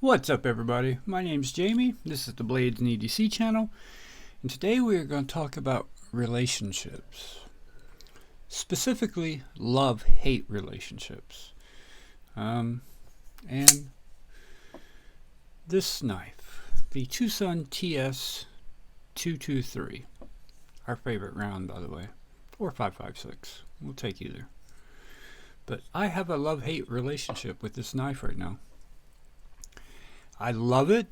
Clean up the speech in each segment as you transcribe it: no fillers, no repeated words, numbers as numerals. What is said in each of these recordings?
What's up, everybody? My name's Jamie. This is the Blades and EDC channel, and today we are going to talk about relationships, specifically love-hate relationships. And this knife, the Twosun TS223, our favorite round, by the way, or 5.56. We'll take either. But I have a love-hate relationship with this knife right now. I love it.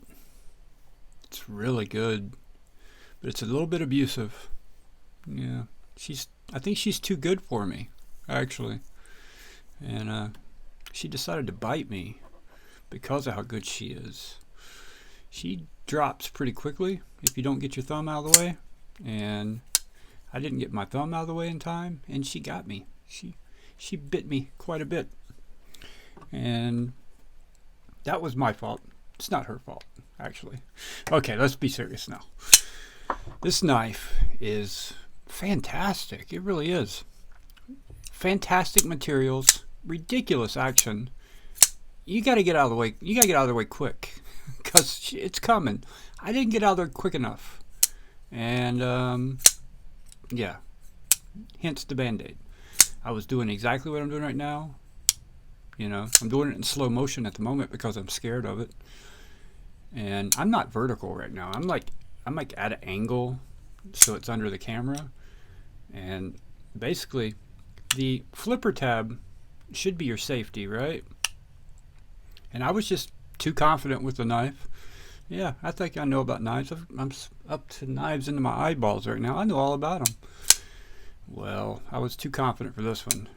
It's really good, but it's a little bit abusive. Yeah, I think she's too good for me, actually. And she decided to bite me because of how good she is. She drops pretty quickly if you don't get your thumb out of the way, and I didn't get my thumb out of the way in time, and she got me. She bit me quite a bit, and that was my fault. It's not her fault, actually. Okay, let's be serious now. This knife is fantastic. It really is. Fantastic materials, ridiculous action. You got to get out of the way. You got to get out of the way quick, because it's coming. I didn't get out of there quick enough, and yeah. Hence the Band-Aid. I was doing exactly what I'm doing right now. You know, I'm doing it in slow motion at the moment because I'm scared of it. And I'm not vertical right now. I'm like at an angle, so it's under the camera. And basically, the flipper tab should be your safety, right? And I was just too confident with the knife. Yeah, I think I know about knives. I'm up to knives into my eyeballs right now. I know all about them. Well, I was too confident for this one,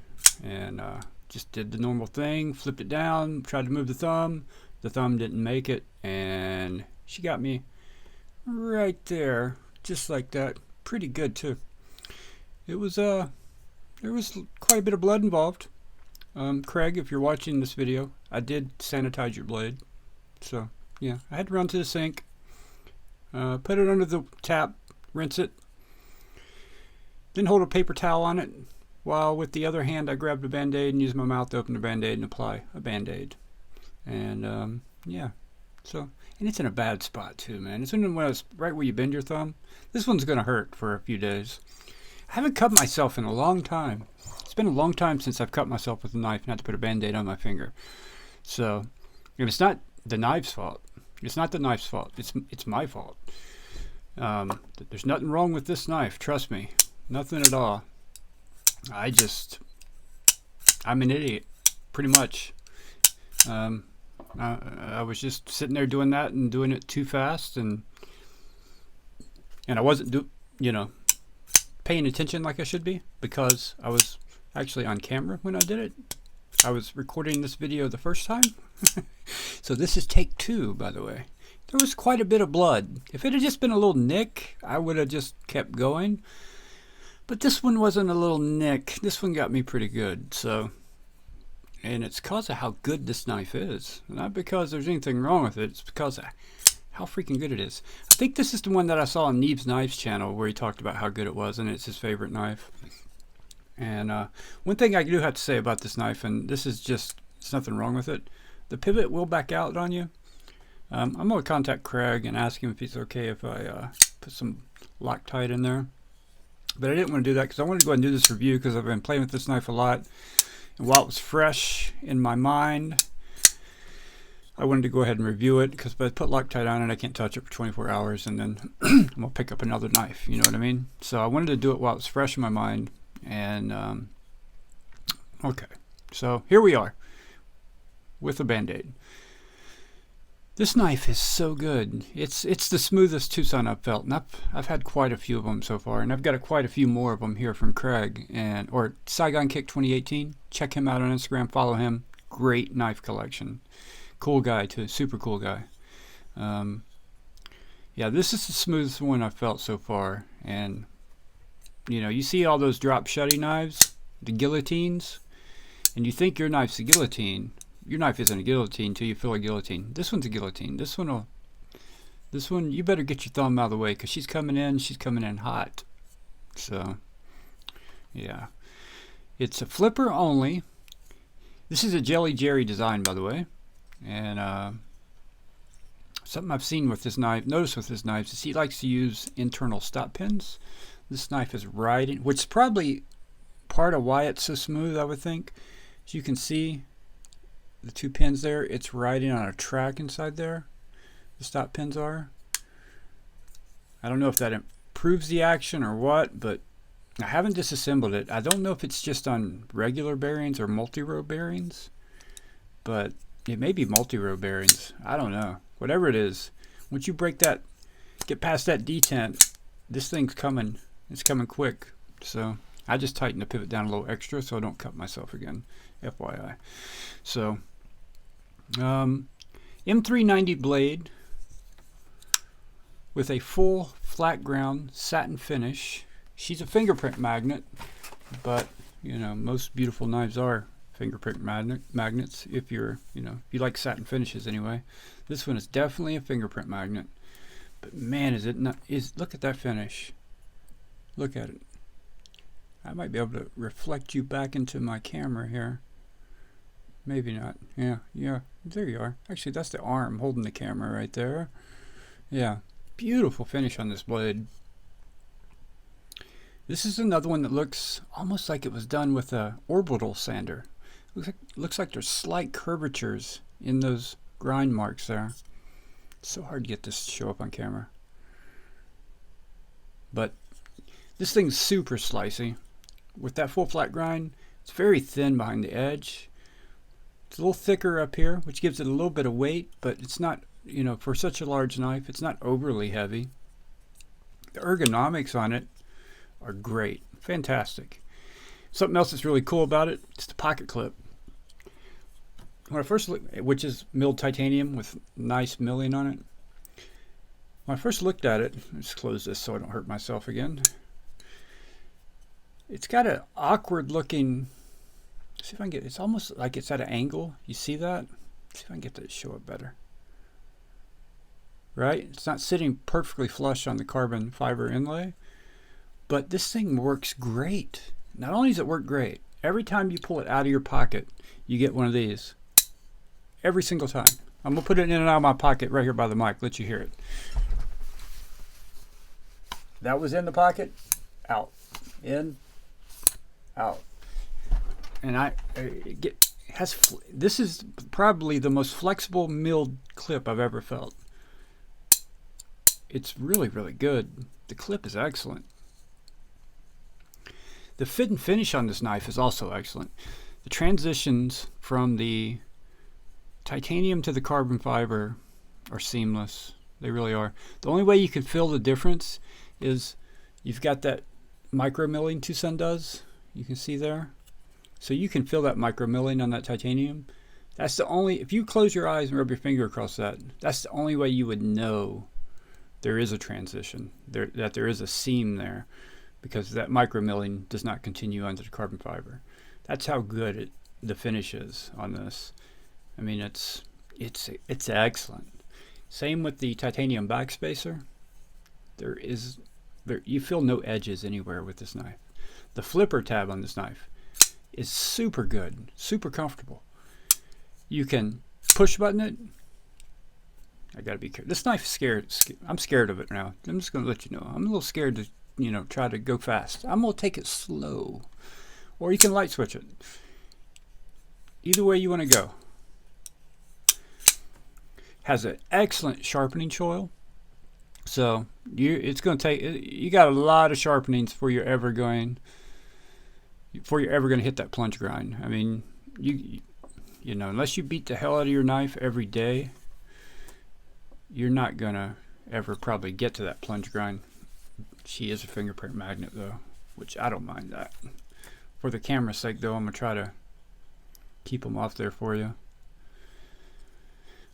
and just did the normal thing, flipped it down, tried to move the thumb. The thumb didn't make it, and she got me right there, just like that. Pretty good too. It was there was quite a bit of blood involved. Craig, if you're watching this video, I did sanitize your blade, so yeah, I had to run to the sink, put it under the tap, rinse it, then hold a paper towel on it, while with the other hand I grabbed a Band-Aid and used my mouth to open the Band-Aid and apply a Band-Aid. And yeah, so, and it's in a bad spot too, man. It's when it's right where you bend your thumb. This one's gonna hurt for a few days. I haven't cut myself in a long time. It's been a long time since I've cut myself with a knife, not to put a Band-Aid on my finger. So, and it's not the knife's fault. It's not the knife's fault. It's my fault. There's nothing wrong with this knife. Trust me, nothing at all. I'm an idiot, pretty much. I was just sitting there doing that and doing it too fast, and I wasn't paying attention like I should be, because I was actually on camera when I did it. I was recording this video the first time. So this is take 2, by the way. There was quite a bit of blood. If it had just been a little nick, I would have just kept going. But this one wasn't a little nick. This one got me pretty good. So, and it's because of how good this knife is. Not because there's anything wrong with it. It's because of how freaking good it is. I think this is the one that I saw on Neeb's Knives channel, where he talked about how good it was, and it's his favorite knife. And one thing I do have to say about this knife, and this is just, there's nothing wrong with it. The pivot will back out on you. I'm going to contact Craig and ask him if he's okay if I put some Loctite in there. But I didn't want to do that because I wanted to go ahead and do this review, because I've been playing with this knife a lot. And while it was fresh in my mind, I wanted to go ahead and review it, because if I put Loctite on it, I can't touch it for 24 hours, and then I'm going to pick up another knife. You know what I mean? So I wanted to do it while it was fresh in my mind. And, okay. So here we are with a Band-Aid. This knife is so good. It's the smoothest Twosun I've felt, and I've had quite a few of them so far, and I've got quite a few more of them here from Craig, or Saigon Kick 2018. Check him out on Instagram. Follow him. Great knife collection. Cool guy too. Super cool guy. Yeah, this is the smoothest one I've felt so far. And you see all those drop shutty knives, the guillotines, and you think your knife's a guillotine. Your knife isn't a guillotine until you feel a guillotine. This one's a guillotine. This one, you better get your thumb out of the way, because she's coming in hot. So, yeah. It's a flipper only. This is a Jelly Jerry design, by the way. And Something I've seen with this knife, notice with this knife, is he likes to use internal stop pins. This knife is right in, which is probably part of why it's so smooth, I would think. As you can see, the 2 pins there, it's riding on a track inside there. The stop pins are. I don't know if that improves the action or what, but I haven't disassembled it. I don't know if it's just on regular bearings or multi-row bearings, but it may be multi-row bearings. I don't know. Whatever it is, once you break that, get past that detent, this thing's coming. It's coming quick. So I just tighten the pivot down a little extra so I don't cut myself again, FYI. So M390 blade with a full flat ground satin finish. She's a fingerprint magnet, but you know, most beautiful knives are fingerprint magnets if you're, you know, if you like satin finishes anyway. This one is definitely a fingerprint magnet. But man, is it not, look at that finish. Look at it. I might be able to reflect you back into my camera here. Maybe not. Yeah, there you are. Actually, that's the arm holding the camera right there. Yeah, beautiful finish on this blade. This is another one that looks almost like it was done with a orbital sander. Looks like there's slight curvatures in those grind marks there. It's so hard to get this to show up on camera. But this thing's super slicey. With that full flat grind, it's very thin behind the edge. It's a little thicker up here, which gives it a little bit of weight, but it's not, you know, for such a large knife, it's not overly heavy. The ergonomics on it are great. Fantastic. Something else that's really cool about it, it's the pocket clip. When I first looked, which is milled titanium with nice milling on it. When I first looked at it, let's close this so I don't hurt myself again. It's got an awkward looking, see if I can get, it's almost like it's at an angle. You see that? See if I can get that to show up better. Right? It's not sitting perfectly flush on the carbon fiber inlay, but this thing works great. Not only does it work great, every time you pull it out of your pocket, you get one of these. Every single time. I'm going to put it in and out of my pocket right here by the mic, let you hear it. That was in the pocket, out, in, out. And this is probably the most flexible milled clip I've ever felt. It's really, really good. The clip is excellent. The fit and finish on this knife is also excellent. The transitions from the titanium to the carbon fiber are seamless. They really are. The only way you can feel the difference is you've got that micro milling Twosun does. You can see there. So you can feel that micro milling on that titanium. That's the only, if you close your eyes and rub your finger across that, that's the only way you would know there is a transition, that there is a seam there, because that micro milling does not continue onto the carbon fiber. That's how good the finish is on this. I mean, it's excellent. Same with the titanium backspacer. You feel no edges anywhere with this knife. The flipper tab on this knife is super good, super comfortable. You can push button it. I gotta be careful. This knife is scared. I'm scared of it now. I'm just gonna let you know. I'm a little scared to, you know, try to go fast. I'm gonna take it slow, or you can light switch it. Either way you want to go. Has an excellent sharpening choil. So it's going to take, you got a lot of sharpenings before you're ever going to hit that plunge grind. I mean, you know, unless you beat the hell out of your knife every day, you're not going to ever probably get to that plunge grind. She is a fingerprint magnet though, which I don't mind that. For the camera's sake though, I'm going to try to keep them off there for you.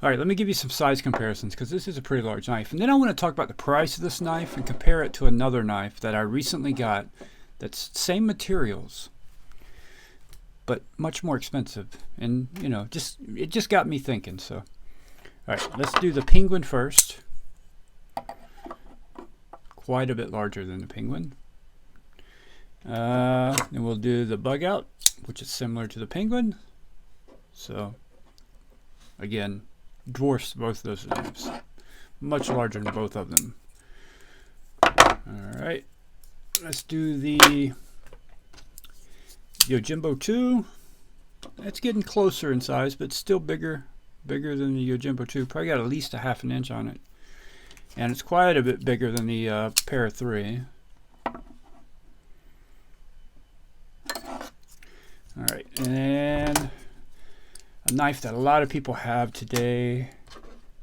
Alright, let me give you some size comparisons because this is a pretty large knife. And then I want to talk about the price of this knife and compare it to another knife that I recently got that's same materials but much more expensive. And, you know, it just got me thinking. So, alright, let's do the Penguin first. Quite a bit larger than the Penguin. Then we'll do the Bug Out, which is similar to the Penguin. So, again, dwarfs both those knives. much larger than both of them. Alright, let's do the Yojimbo 2. It's getting closer in size, but still bigger than the Yojimbo 2. Probably got at least a ½ inch on it. And it's quite a bit bigger than the Para 3. Alright, and a knife that a lot of people have today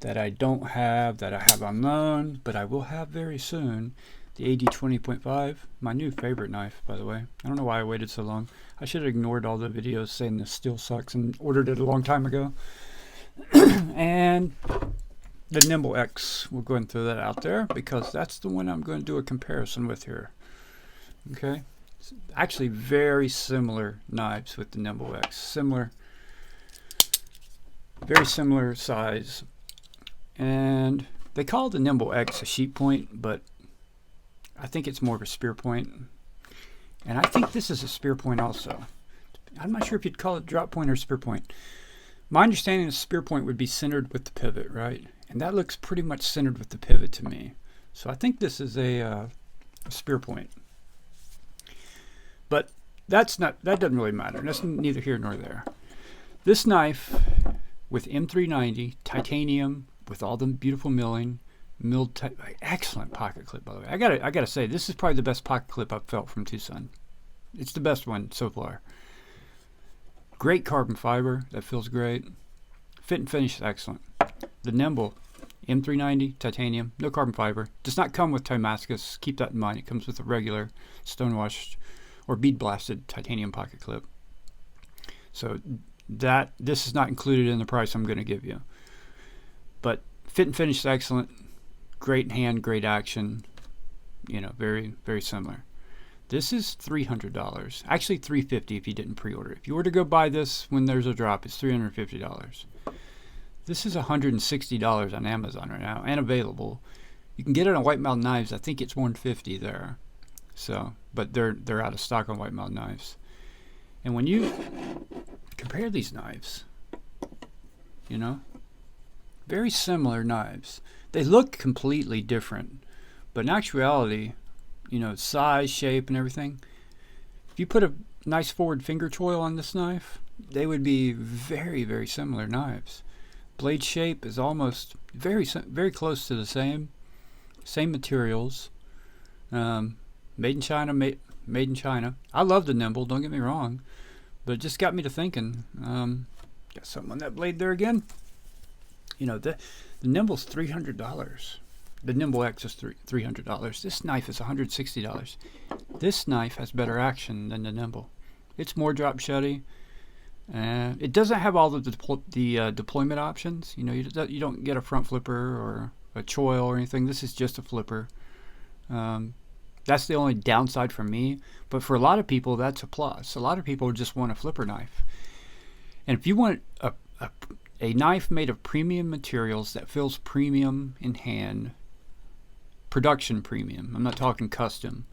that I don't have, that I have on loan, but I will have very soon. The AD 20.5, my new favorite knife, by the way. I don't know why I waited so long. I should have ignored all the videos saying this still sucks and ordered it a long time ago. And the Nimble X, we'll go and throw that out there because that's the one I'm going to do a comparison with here. Okay, it's actually very similar knives with the Nimble X. Very similar size. And they call the Nimble X a sheet point, but I think it's more of a spear point. And I think this is a spear point also. I'm not sure if you'd call it drop point or spear point. My understanding of spear point would be centered with the pivot, right? And that looks pretty much centered with the pivot to me. So I think this is a spear point. But that doesn't really matter. That's neither here nor there. This knife with M390 titanium with all the beautiful milling, excellent pocket clip, by the way. I gotta say, this is probably the best pocket clip I've felt from Twosun. It's the best one so far. Great carbon fiber, that feels great. Fit and finish is excellent. The Nimble M390 titanium, no carbon fiber, does not come with Damascus. Keep that in mind. It comes with a regular stonewashed or bead blasted titanium pocket clip. So this is not included in the price I'm going to give you. But fit and finish is excellent. Great hand, great action. You know, very, very similar. This is $300. Actually, $350 if you didn't pre-order. If you were to go buy this when there's a drop, it's $350. This is $160 on Amazon right now and available. You can get it on White Mountain Knives. I think it's $150 there. So, but they're out of stock on White Mountain Knives. And when you compare these knives, you know, very similar knives. They look completely different, but in actuality, you know, size, shape, and everything. If you put a nice forward finger choil on this knife, they would be very, very similar knives. Blade shape is almost very close to the same materials. Made in China, made in China. I love the Nimble, don't get me wrong, but it just got me to thinking. Got something on that blade there again. You know, the Nimble's $300. The Nimble X is $300. This knife is $160. This knife has better action than the Nimble. It's more drop shutty. It doesn't have all the deployment options. You know, you don't get a front flipper or a choil or anything. This is just a flipper. That's the only downside for me. But for a lot of people, that's a plus. A lot of people just want a flipper knife. And if you want a knife made of premium materials that feels premium in hand, production premium, I'm not talking custom,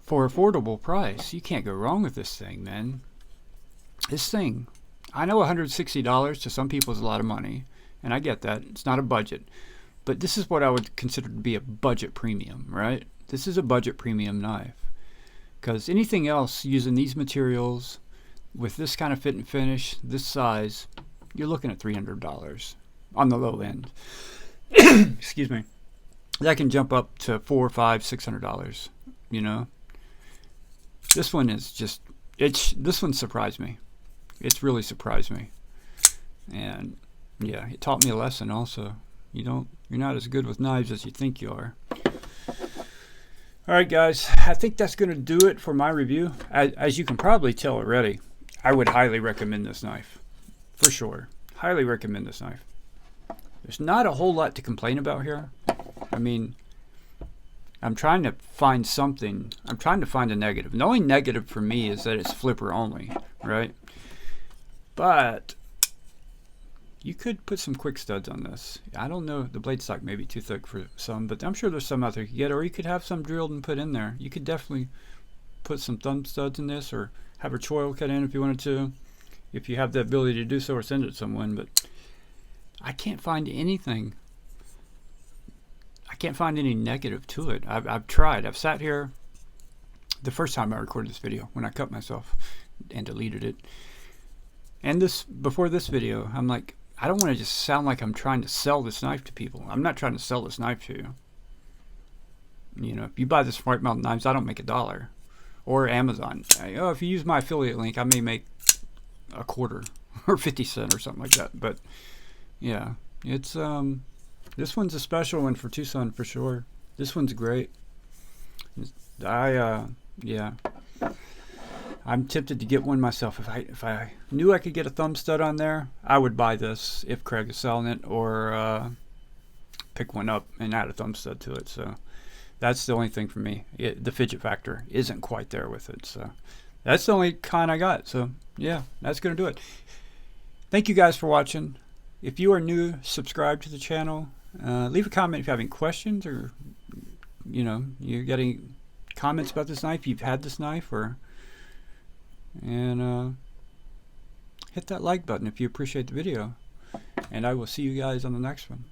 for affordable price, you can't go wrong with this thing, man. This thing, I know $160 to some people is a lot of money, and I get that. It's not a budget. But this is what I would consider to be a budget premium, right? This is a budget premium knife. Because anything else using these materials with this kind of fit and finish, this size, you're looking at $300 on the low end. Excuse me. That can jump up to $400, $500, $600, you know. This one is just, this one surprised me. It's really surprised me. And yeah, it taught me a lesson also. You're not as good with knives as you think you are. Alright guys, I think that's going to do it for my review. As you can probably tell already, I would highly recommend this knife. For sure. Highly recommend this knife. There's not a whole lot to complain about here. I mean, I'm trying to find something. I'm trying to find a negative. The only negative for me is that it's flipper only, right? But you could put some quick studs on this. I don't know, the blade stock may be too thick for some, but I'm sure there's some out there you could get, or you could have some drilled and put in there. You could definitely put some thumb studs in this, or have a choil cut in if you wanted to, if you have the ability to do so, or send it to someone. But I can't find anything can't find any negative to it. I've tried. I've sat here the first time I recorded this video when I cut myself and deleted it. And before this video, I'm like, I don't want to just sound like I'm trying to sell this knife to people. I'm not trying to sell this knife to you. You know, if you buy this White Mountain knives, I don't make $1. Or Amazon. If you use my affiliate link, I may make a quarter or 50 cents or something like that. But yeah, it's this one's a special one for Twosun for sure. This one's great. Yeah, I'm tempted to get one myself. If I knew I could get a thumb stud on there, I would buy this if Craig is selling it, or pick one up and add a thumb stud to it. So that's the only thing for me. The fidget factor isn't quite there with it. So that's the only kind I got. So yeah, that's gonna do it. Thank you guys for watching. If you are new, subscribe to the channel. Leave a comment if you have any questions, or you know, you're getting comments about this knife, you've had this knife, and hit that like button if you appreciate the video, and I will see you guys on the next one.